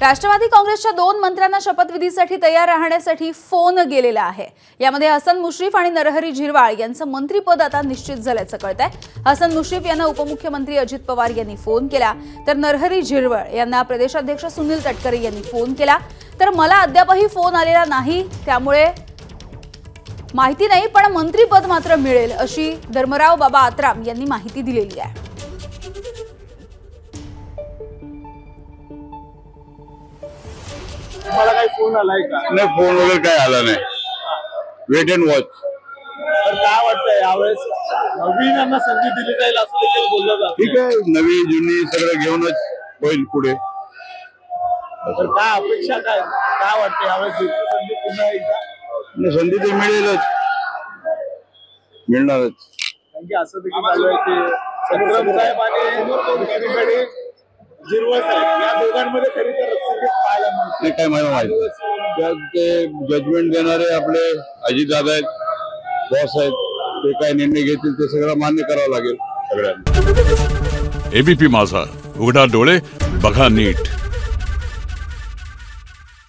राष्ट्रवादी काँग्रेसच्या 2 मंत्र्यांना शपथविधीसाठी तयार राहण्यासाठी फोन गेलेला आहे। यामध्ये हसन मुश्रीफ आणि नरहरी झिरवाळ यांचं मंत्रिपद आता निश्चित झाल्याचं कळतंय। हसन मुश्रीफ यांना उपमुख्यमंत्री अजित पवार यांनी फोन केला, तर नरहरी झिरवाळ यांना प्रदेशाध्यक्ष सुनील तटकरे यांनी फोन केला। तर मला अद्यापही फोन आलेला नाही, त्यामुळे माहिती नाही, पण मंत्रिपद मात्र मिळेल अशी धर्मराव बाबा आत्राम यांनी माहिती दिलेली आहे। मला काही फोन आलाय का? नाही, फोन वगैरे काय आला नाही। Wait and watch. तर काय वाटतंय यावेळेस नवीनांना संधी दिली जाईल असं देखील बोललं जातं? ठीक आहे, नवी जुनी सगळं घेऊनच होईल पुढे। तर काय अपेक्षा काय वाटतं यावेळेस संधी पुन्हा एकदा? संधी तर मिळेलच, मिळणारच। कारण की असं देखील चालू आहे की संग्राम साहेब आणि दुसरीकडे झिरवाळ साहेब या दोघांमध्ये खरी तर रस्सीखेच पाहायला मिळते। काय मला माहिती, जजमेंट देणारे आपले अजित दादा आहेत, बॉस आहेत, ते काय निर्णय घेतील ते सगळं मान्य करावं लागेल सगळ्यांना। एबीपी माझा, उघडा डोळे बघा नीट।